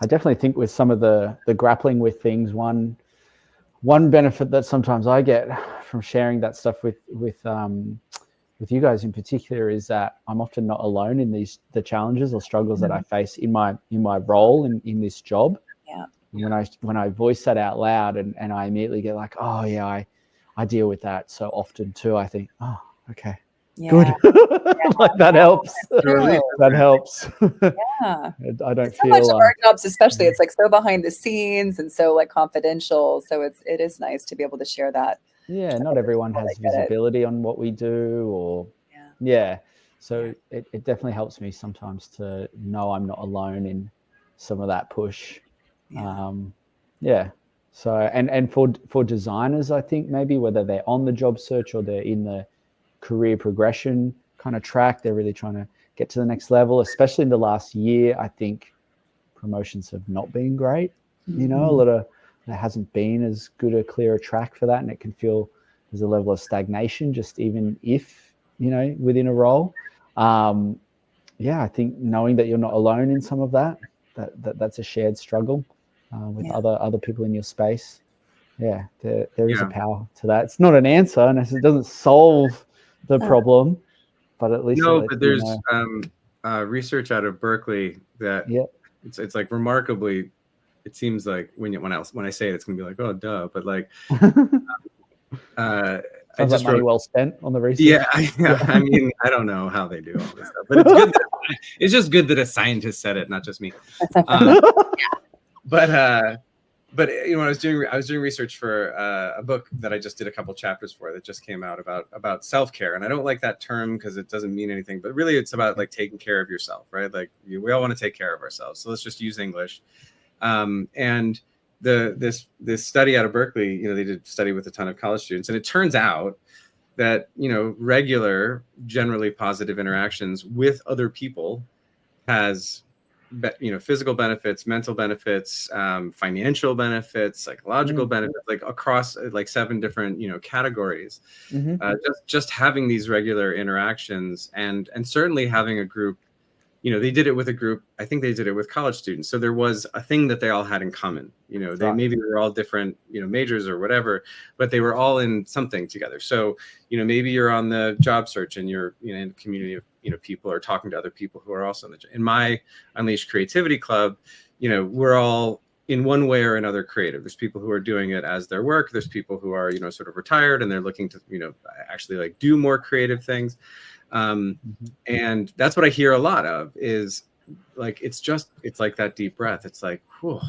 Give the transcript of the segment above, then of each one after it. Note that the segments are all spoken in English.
I definitely think with some of the grappling with things, one benefit that sometimes I get from sharing that stuff with you guys in particular is that I'm often not alone in the challenges or struggles that I face in my role in this job. Yeah. When I voice that out loud and I immediately get like, oh yeah, I deal with that so often too. I think, oh, okay. Yeah. Good. Like that helps. That helps. Yeah. I don't so feel much of our jobs, especially, it's like so behind the scenes and so like confidential. So it is nice to be able to share that. Yeah, not everyone has visibility on what we do, or so it definitely helps me sometimes to know I'm not alone in some of that push. So and for designers, I think maybe whether they're on the job search or they're in the career progression kind of track, they're really trying to get to the next level. Especially in the last year, I think promotions have not been great. A lot of there hasn't been as good a clearer track for that, and it can feel there's a level of stagnation just even if within a role. I think knowing that you're not alone in some of that's a shared struggle with other people in your space. There is a power to that. It's not an answer, and it doesn't solve the problem, but at least but there's research out of Berkeley that it's like remarkably. It seems like when I say it, it's gonna be like, oh, duh. But like, I just money well spent on the research. Yeah. I mean, I don't know how they do all this stuff, but it's good. It's just good that a scientist said it, not just me. But I was doing research for a book that I just did a couple chapters for that just came out about self-care, and I don't like that term because it doesn't mean anything. But really, it's about like taking care of yourself, right? Like we all want to take care of ourselves, so let's just use English. And this study out of Berkeley, they did a study with a ton of college students, and it turns out that regular, generally positive interactions with other people has physical benefits, mental benefits, financial benefits, psychological benefits, like across like 7 different categories. Just having these regular interactions and certainly having a group. They did it with a group. I think they did it with college students. So there was a thing that they all had in common. Maybe they were all different, majors or whatever, but they were all in something together. So, maybe you're on the job search and you're in a community of, people are talking to other people who are also in my Unleashed Creativity Club. We're all in one way or another creative. There's people who are doing it as their work. There's people who are, sort of retired and they're looking to, actually like do more creative things. And that's what I hear a lot of is like, it's like that deep breath. It's like, whew,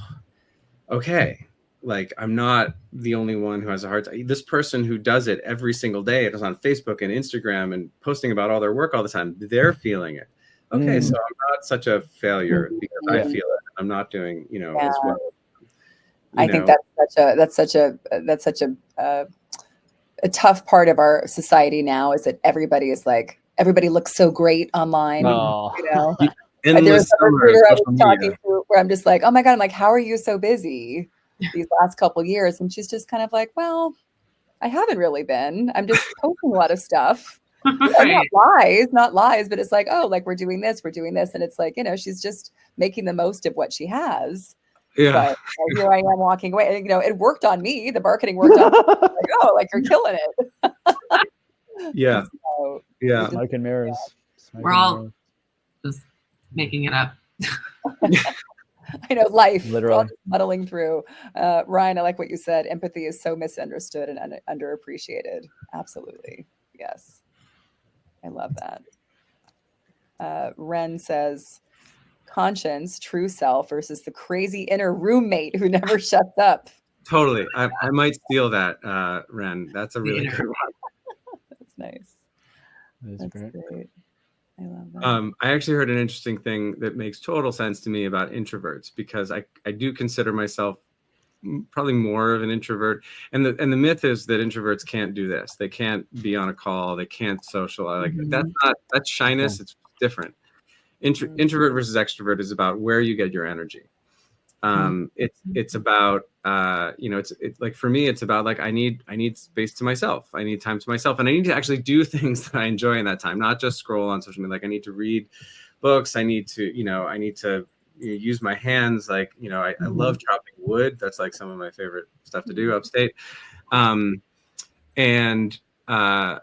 okay. Like I'm not the only one who has a hard time. This person who does it every single day, it is on Facebook and Instagram and posting about all their work all the time. They're feeling it. Okay. So I'm not such a failure because I feel it. I'm not doing, as well. I think that's such a tough part of our society now is that everybody looks so great online. There's a recruiter I was talking to where I'm just like, oh my God, I'm like, how are you so busy these last couple years? And she's just kind of like, well, I haven't really been. I'm just posting a lot of stuff. Not lies, but it's like, oh, like we're doing this. And it's like, she's just making the most of what she has. Yeah. But here I am walking away. And, it worked on me. The marketing worked on me. Like, oh, like you're killing it. Yeah. So, smoke and mirrors. We're all just making it up. I know life. Literally. We're all just muddling through. Ryan, I like what you said. Empathy is so misunderstood and underappreciated. Absolutely. Yes. I love that. Ren says, conscience, true self versus the crazy inner roommate who never shuts up. Totally. I might steal that, Ren. That's a really good one. That's nice. That's great. I love that. I actually heard an interesting thing that makes total sense to me about introverts, because I do consider myself probably more of an introvert. And the myth is that introverts can't do this. They can't be on a call. They can't socialize. Like that's shyness. It's different. Introvert versus extrovert is about where you get your energy. It's about it's like for me it's about like I need space to myself. I need time to myself, and I need to actually do things that I enjoy in that time, not just scroll on social media. Like I need to read books. I need to use my hands. Like, I love chopping wood. That's like some of my favorite stuff to do upstate. And where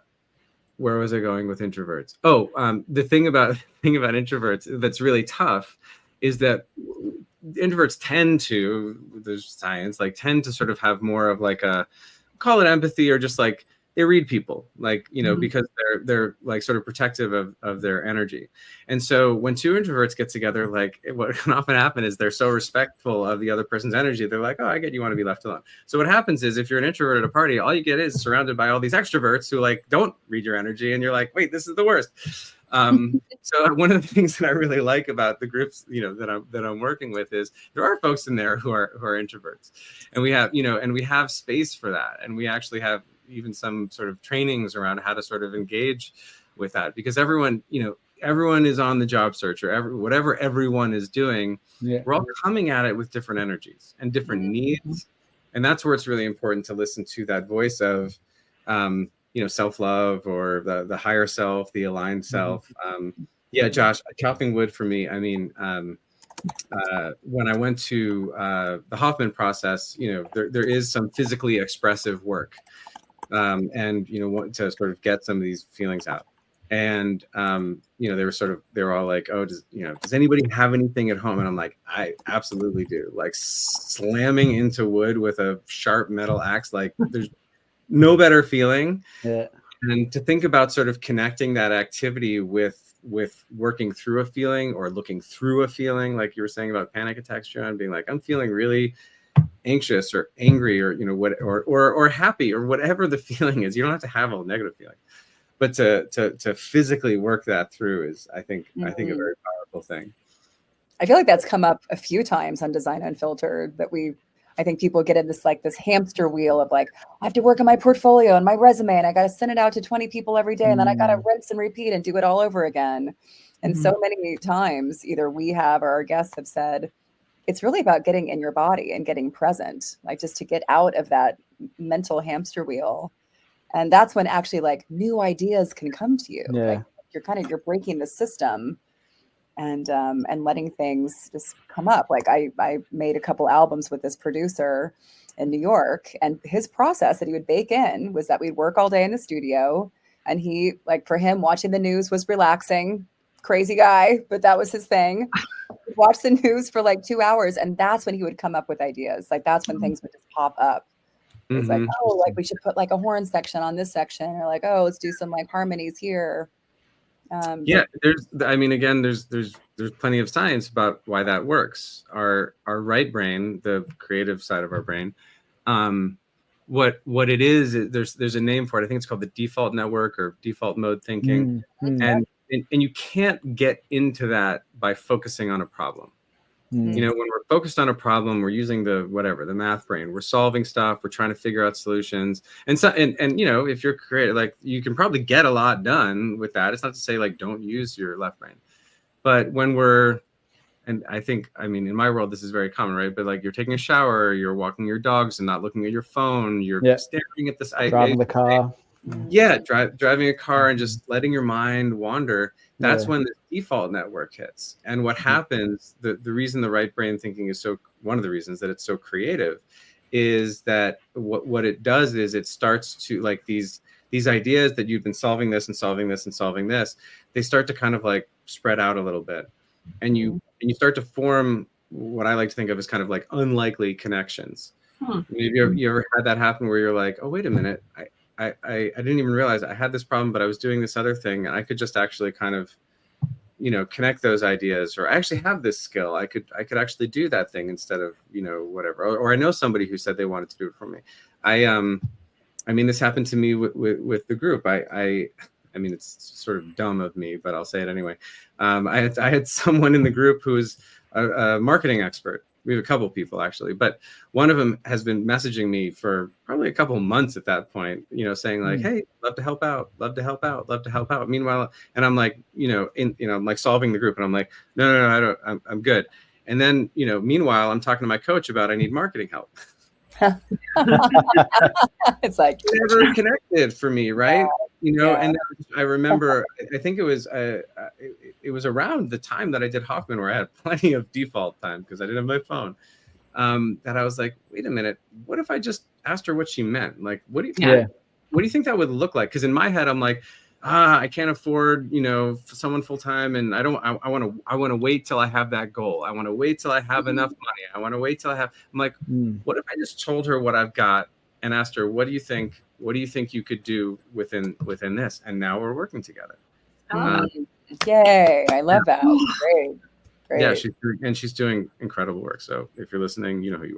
was I going with introverts? Oh, the thing about introverts that's really tough is that introverts tend to, there's science, like tend to sort of have more of like a, call it empathy, or just like they read people, like, because they're like sort of protective of their energy. And so when two introverts get together, like what can often happen is they're so respectful of the other person's energy. They're like, oh, I get you want to be left alone. So what happens is if you're an introvert at a party, all you get is surrounded by all these extroverts who like don't read your energy. And you're like, wait, this is the worst. So one of the things that I really like about the groups, that I'm working with is there are folks in there who are introverts, and we have space for that. And we actually have even some sort of trainings around how to sort of engage with that, because everyone is on the job search, or whatever everyone is doing. We're all coming at it with different energies and different needs. And that's where it's really important to listen to that voice of, self-love, or the higher self, the aligned self. Josh, chopping wood for me, I mean, when I went to the Hoffman process, there is some physically expressive work, and to sort of get some of these feelings out. And they were all like, oh, does anybody have anything at home? And I'm like, I absolutely do. Like slamming into wood with a sharp metal axe, like there's no better feeling. And to think about sort of connecting that activity with working through a feeling, or looking through a feeling, like you were saying about panic attacks, John, being like, I'm feeling really anxious or angry, or or happy, or whatever the feeling is. You don't have to have a negative feeling, but to physically work that through is, I think a very powerful thing. I feel like that's come up a few times on Design Unfiltered, that I think people get in this hamster wheel of like, I have to work on my portfolio and my resume, and I got to send it out to 20 people every day. And then I got to rinse and repeat and do it all over again. And so many times either we have, or our guests have said, it's really about getting in your body and getting present, like just to get out of that mental hamster wheel. And that's when actually like new ideas can come to you. Like you're breaking the system and letting things just come up. Like I made a couple albums with this producer in New York, and his process that he would bake in was that we'd work all day in the studio, and he, like, for him, watching the news was relaxing. Crazy guy, but that was his thing. He'd watch the news for like 2 hours, and that's when he would come up with ideas. Like that's when things would just pop up. It's like, oh, like we should put like a horn section on this section, or like, oh, let's do some like harmonies here. There's plenty of science about why that works. Our right brain, the creative side of our brain, what it is, there's a name for it. I think it's called the default network, or default mode thinking. And you can't get into that by focusing on a problem. When we're focused on a problem, we're using the math brain. We're solving stuff. We're trying to figure out solutions. And so, and if you're creative, like you can probably get a lot done with that. It's not to say like don't use your left brain, but and I think, in my world, this is very common, right? But like you're taking a shower, you're walking your dogs and not looking at your phone. You're staring at this. Driving the car. Driving a car and just letting your mind wander. That's when the default network hits. And what happens, the reason the right brain thinking is one of the reasons that it's so creative is that what it does is it starts to, like, these ideas that you've been solving this and solving this and solving this, they start to kind of like spread out a little bit. And you start to form what I like to think of as kind of like unlikely connections. You ever had that happen where you're like, oh, wait a minute, I didn't even realize I had this problem, but I was doing this other thing, and I could just actually kind of, connect those ideas, or I actually have this skill. I could actually do that thing instead of, whatever. Or I know somebody who said they wanted to do it for me. This happened to me with the group. It's sort of dumb of me, but I'll say it anyway. I had someone in the group who was a marketing expert. We have a couple people actually, but one of them has been messaging me for probably a couple of months at that point, saying like, hey, love to help out. Meanwhile, and I'm like, I'm like solving the group, and I'm like, no, I'm good. And then, meanwhile, I'm talking to my coach about I need marketing help. It's like never connected for me, right? You know, Yeah. and I remember, I think it was around the time that I did Hoffman, where I had plenty of default time because I didn't have my phone. That I was like, wait a minute, what if I just asked her what she meant? Like, what do you think that would look like? Because in my head, I'm like, I can't afford, someone full time, and I want to wait till I have that goal. I want to wait till I have enough money. I want to wait till I'm like, what if I just told her what I've got and asked her, what do you think? What do you think you could do within this? And now we're working together. Yay! I love that. Great. Yeah, she's doing incredible work. So if you're listening, you know who you are.